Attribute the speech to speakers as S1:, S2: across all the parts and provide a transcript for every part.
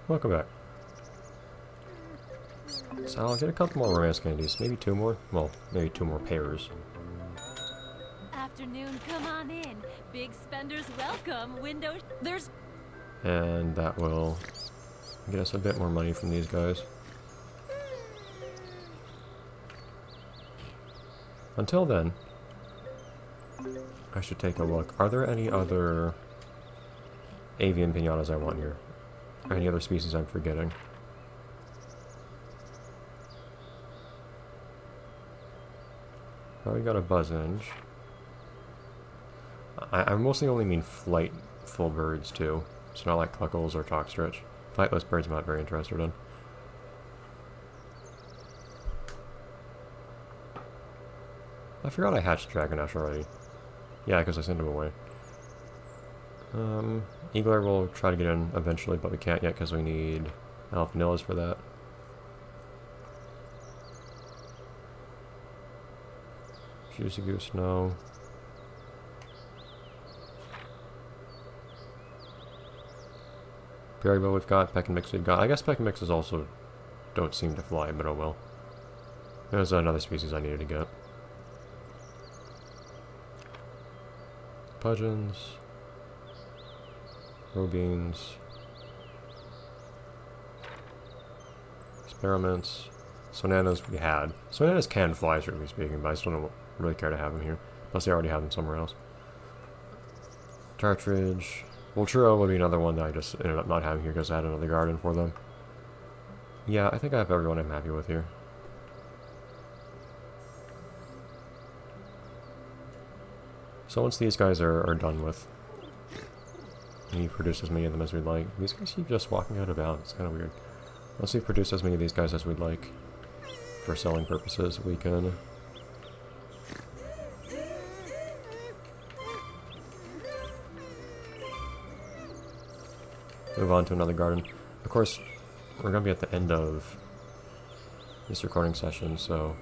S1: Welcome back. So I'll get a couple more romance candies. Maybe 2 more? Well, maybe 2 more pairs.
S2: Afternoon, come on in. Big spenders welcome. Window, there's...
S1: And that will get us a bit more money from these guys. Until then, I should take a look. Are there any other avian piñatas I want here? Or any other species I'm forgetting? Oh, we got a buzzinge. I mostly only mean flightful birds too. It's not like cluckles or talkstretch. Flightless birds I'm not very interested in. I forgot I hatched Dragonash already. Yeah, because I sent him away. Eagler will try to get in eventually, but we can't yet because we need alphanillas for that. Juicy Goose, no. Berrybill we've got, Peck and Mix we've got. I guess Peck and Mixes also don't seem to fly, but oh well. There's another species I needed to get. Pudgeons. Robines. Experiments. Sonanas we had. Sonanas can fly, strictly speaking, but I still don't really care to have them here. Plus they already have them somewhere else. Partridge. Volturo would be another one that I just ended up not having here because I had another garden for them. Yeah, I think I have everyone I'm happy with here. So once these guys are done with, we produce as many of them as we'd like. These guys keep just walking out of bounds. It's kind of weird. Once we produce as many of these guys as we'd like for selling purposes, we can move on to another garden. Of course, we're going to be at the end of this recording session, so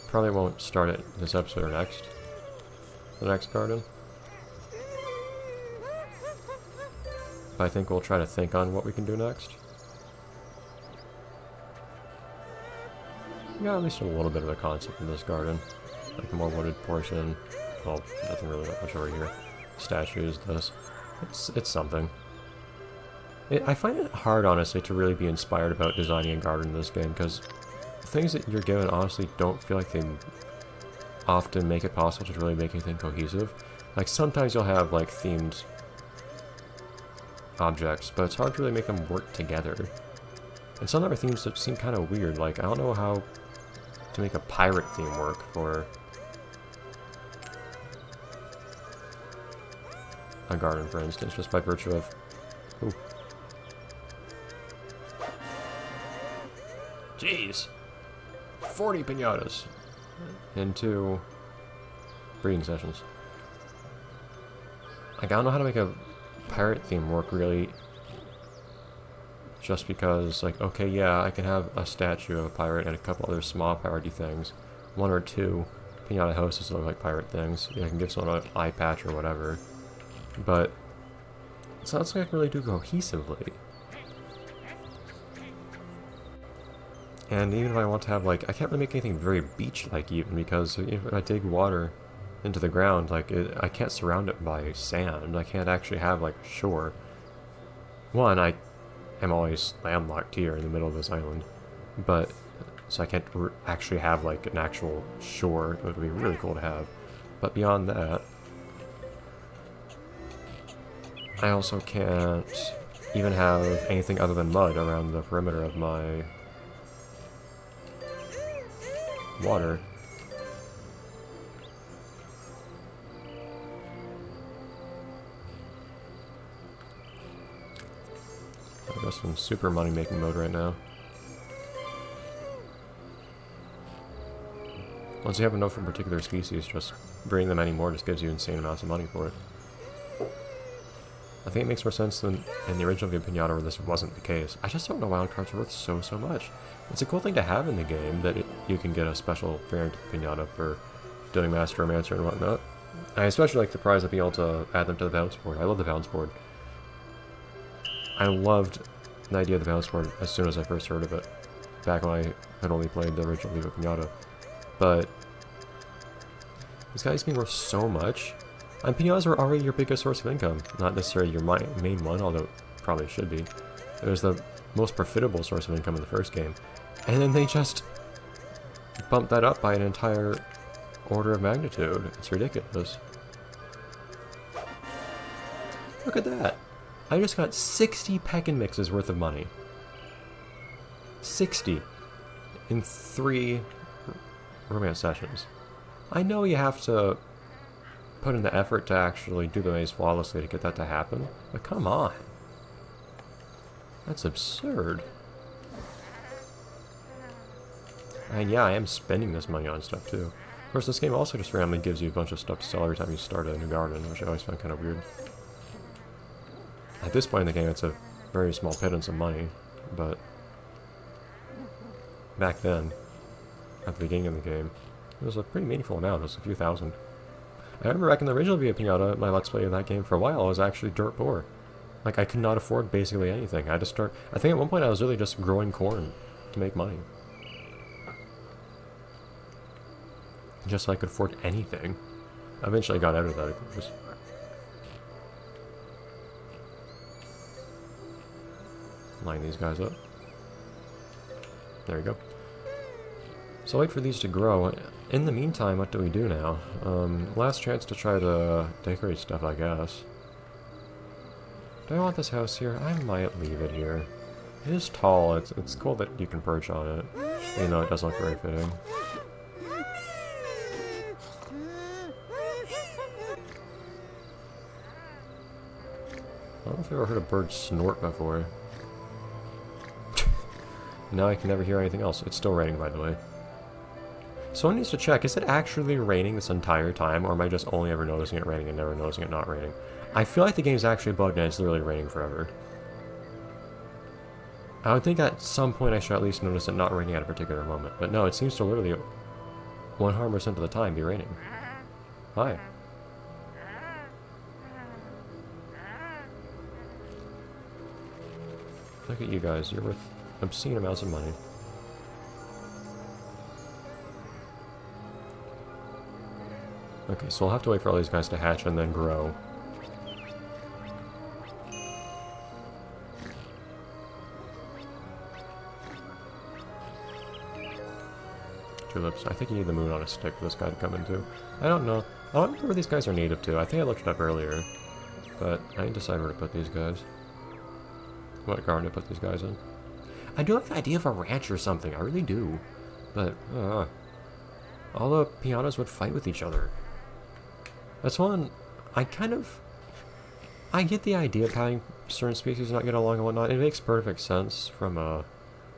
S1: probably won't start it this episode or next. The next garden. But I think we'll try to think on what we can do next. We got at least a little bit of a concept in this garden. Like a more wooded portion. Well, nothing really much over here. Statues, this. It's something. I find it hard, honestly, to really be inspired about designing a garden in this game, because the things that you're given honestly don't feel like they often make it possible to really make anything cohesive. Like, sometimes you'll have, like, themed objects, but it's hard to really make them work together. And some other themes that seem kind of weird, like, I don't know how to make a pirate theme work for a garden, for instance, just by virtue of... Ooh. Jeez! 40 piñatas! In 2 breeding sessions. Like, I don't know how to make a pirate theme work, really. Just because, like, okay, yeah, I can have a statue of a pirate and a couple other small piratey things. 1 or 2 piñata houses that look like pirate things. You know, I can give someone an eye patch or whatever. But it's not something I can really do cohesively. And even if I want to have, like, I can't really make anything very beach-like even, because if I dig water into the ground, like, I can't surround it by sand. I can't actually have, like, a shore. One, I am always landlocked here in the middle of this island. But, so I can't actually have, like, an actual shore. It would be really cool to have. But beyond that, I also can't even have anything other than mud around the perimeter of my water. I'm just in super money making mode right now. Once you have enough from a particular species, just breeding them anymore just gives you insane amounts of money for it. I think it makes more sense than in the original Viva Piñata where this wasn't the case. I just don't know why cards are worth so much. It's a cool thing to have in the game that you can get a special variant of Piñata for doing Master Romancer and whatnot. I especially like the prize of being able to add them to the bounce board. I love the bounce board. I loved the idea of the balance board as soon as I first heard of it, back when I had only played the original Viva Piñata. But these guys being worth so much, and Piñatas were already your biggest source of income. Not necessarily your main one, although it probably should be. It was the most profitable source of income in the first game. And then they just bumped that up by an entire order of magnitude. It's ridiculous. Look at that. I just got 60 Pekin mixes worth of money. 60 in 3 romance sessions. I know you have to put in the effort to actually do the maze flawlessly to get that to happen, but come on. That's absurd. And yeah, I am spending this money on stuff too. Of course, this game also just randomly gives you a bunch of stuff to sell every time you start a new garden, which I always find kind of weird. At this point in the game, it's a very small pittance of money, but back then, at the beginning of the game, it was a pretty meaningful amount. It was a few thousand. I remember back in the original Viva Piñata, my Let's Play of that game for a while, I was actually dirt poor. Like, I could not afford basically anything. I had to start... I think at one point I was really just growing corn to make money. Just so I could afford anything. I eventually got out of that, of course. Line these guys up. There we go. So wait for these to grow. In the meantime, what do we do now? Last chance to try to decorate stuff, I guess. Do I want this house here? I might leave it here. It is tall. It's cool that you can perch on it. Even though it doesn't look very fitting. I don't know if I've ever heard a bird snort before. Now I can never hear anything else. It's still raining, by the way. Someone needs to check, is it actually raining this entire time, or am I just only ever noticing it raining and never noticing it not raining? I feel like the game's actually bugged and it's literally raining forever. I would think at some point I should at least notice it not raining at a particular moment, but no, it seems to literally 100% of the time be raining. Hi. Look at you guys, you're worth obscene amounts of money. Okay, so we'll have to wait for all these guys to hatch and then grow. Tulips. I think you need the moon on a stick for this guy to come into. I don't know. I don't remember where these guys are native to. I think I looked it up earlier. But I didn't decide where to put these guys. What garden to put these guys in. I do like the idea of a ranch or something. I really do. But, all the Piñatas would fight with each other. That's one... I get the idea of having certain species not get along and whatnot. It makes perfect sense from a,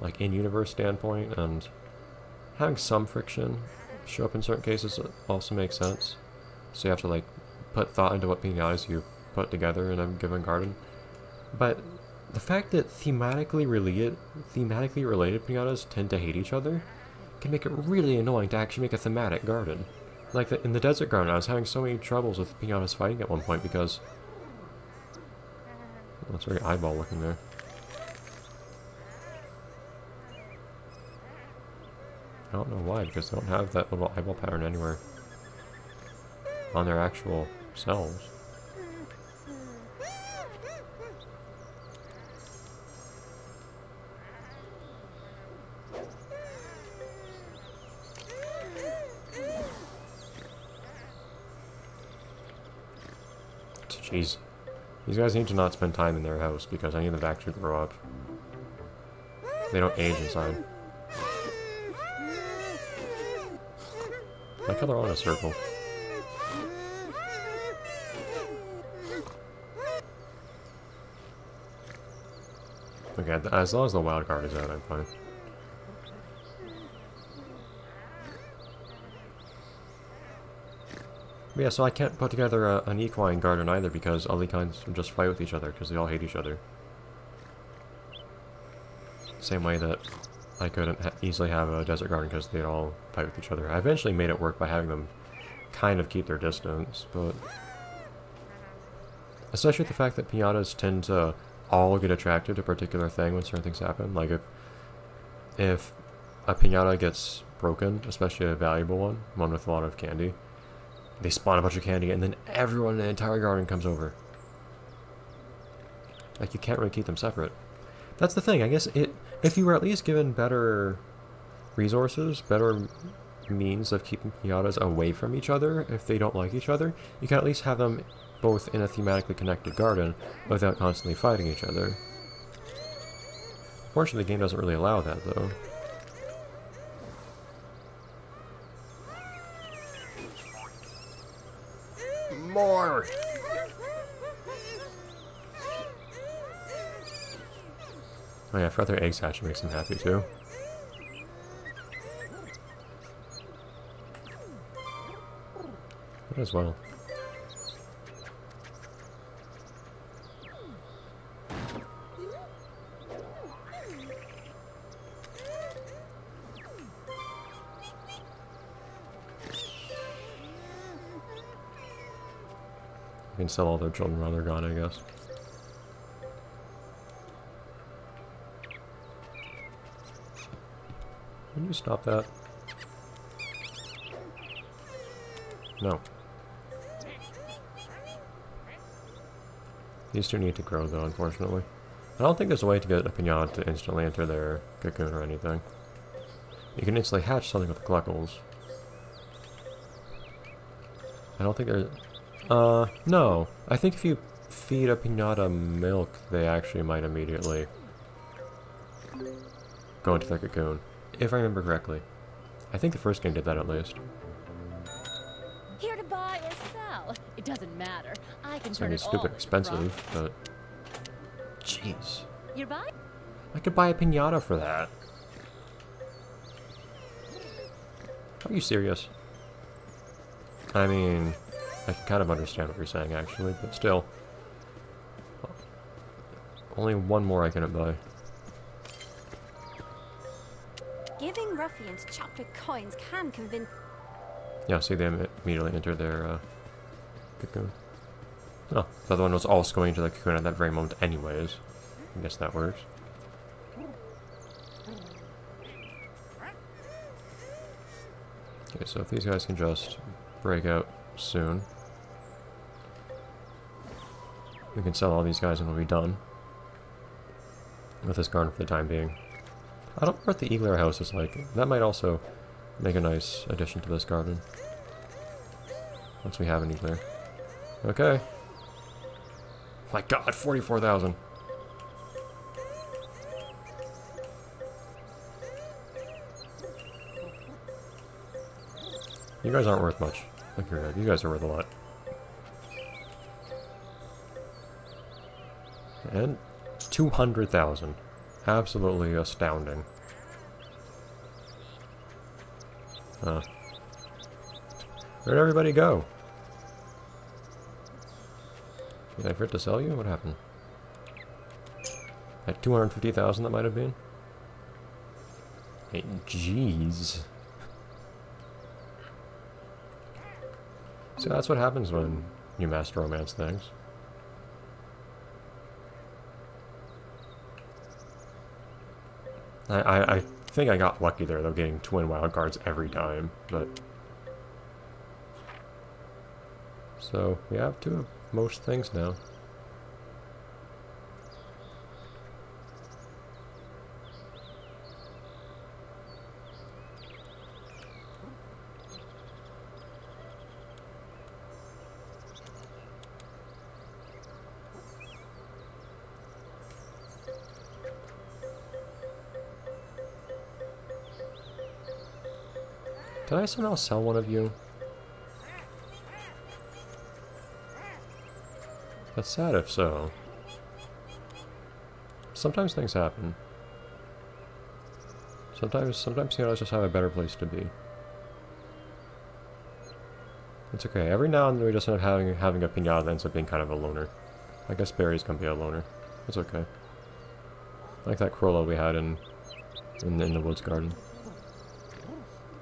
S1: like, in-universe standpoint, and having some friction show up in certain cases also makes sense. So you have to, like, put thought into what Piñatas you put together in a given garden. But the fact that thematically related Piñatas tend to hate each other can make it really annoying to actually make a thematic garden. Like in the desert garden, I was having so many troubles with Piñatas fighting at one point because... That's very eyeball looking there. I don't know why, because they don't have that little eyeball pattern anywhere on their actual selves. Jeez. These guys need to not spend time in their house because I need them to actually grow up. They don't age inside. I like how they're all in a circle. Okay, as long as the wild card is out, I'm fine. But yeah, so I can't put together an equine garden either because all the equines would just fight with each other because they all hate each other. Same way that I couldn't easily have a desert garden because they all fight with each other. I eventually made it work by having them kind of keep their distance, but... Especially with the fact that Piñatas tend to all get attracted to a particular thing when certain things happen. Like if a piñata gets broken, especially a valuable one with a lot of candy, they spawn a bunch of candy, and then everyone in the entire garden comes over. Like, you can't really keep them separate. That's the thing, I guess if you were at least given better resources, better means of keeping piñatas away from each other if they don't like each other, you can at least have them both in a thematically connected garden without constantly fighting each other. Unfortunately, the game doesn't really allow that, though. More! Oh yeah, Feather Eggs hatching makes him happy too. Might as well. You can sell all their children while they're gone, I guess. Can you stop that? No. These two need to grow, though, unfortunately. I don't think there's a way to get a piñata to instantly enter their cocoon or anything. You can instantly hatch something with the gluckles. I don't think there's... no. I think if you feed a piñata milk, they actually might immediately go into their cocoon. If I remember correctly. I think the first game did that at least.
S2: Here to buy or sell. It doesn't matter. I can
S1: It's
S2: turn
S1: gonna be
S2: it all
S1: stupid
S2: into
S1: expensive,
S2: profit.
S1: but... Jeez.
S2: You buy?
S1: I could buy a piñata for that. Are you serious? I mean, I can kind of understand what you're saying, actually, but still. Only one more I couldn't buy.
S3: Giving ruffians chocolate coins can convince...
S1: Yeah, see, they immediately enter their cocoon. Oh, the other one was also going into the cocoon at that very moment anyways. I guess that works. Okay, so if these guys can just break out soon, we can sell all these guys and we'll be done with this garden for the time being. I don't know what the Eagler house is like. That might also make a nice addition to this garden. Once we have an Eagler. Okay. My god, 44,000. You guys aren't worth much. Look, you're good. You guys are worth a lot. And 200,000. Absolutely astounding. Huh. Where'd everybody go? Did I forget to sell you? What happened? At 250,000 that might have been? Hey, jeez. So that's what happens when you master romance things. I think I got lucky there, though, getting twin wild cards every time, but... So, we have two of most things now. Did I somehow sell one of you? That's sad if so. Sometimes things happen. Sometimes heroes just have a better place to be. It's okay. Every now and then we just end up having a piñata that ends up being kind of a loner. I guess Barry's gonna be a loner. It's okay. Like that Corolla we had in the woods garden.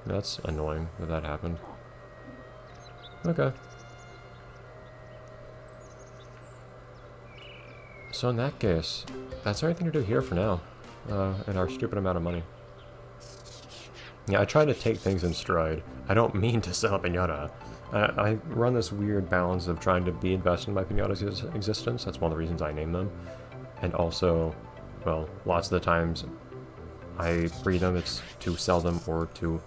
S1: That's annoying that that happened. Okay. So in that case, that's everything to do here for now. And our stupid amount of money. Yeah, I try to take things in stride. I don't mean to sell a Piñata. I run this weird balance of trying to be invested in my Piñata's existence. That's one of the reasons I name them. And also, well, lots of the times I breed them, it's to sell them or to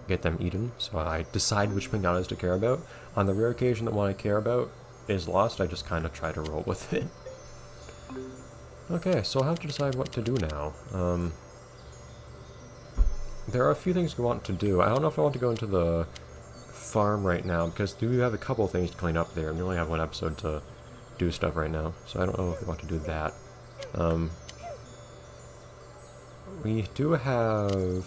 S1: get them eaten. So I decide which Piñatas to care about. On the rare occasion that one I care about is lost, I just kind of try to roll with it. Okay, so I'll have to decide what to do now. There are a few things we want to do. I don't know if I want to go into the farm right now, because we have a couple of things to clean up there, and we only have one episode to do stuff right now, so I don't know if we want to do that. We do have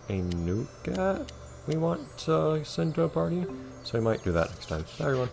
S1: a new cat we want to send to a party, so we might do that next time. Bye, everyone.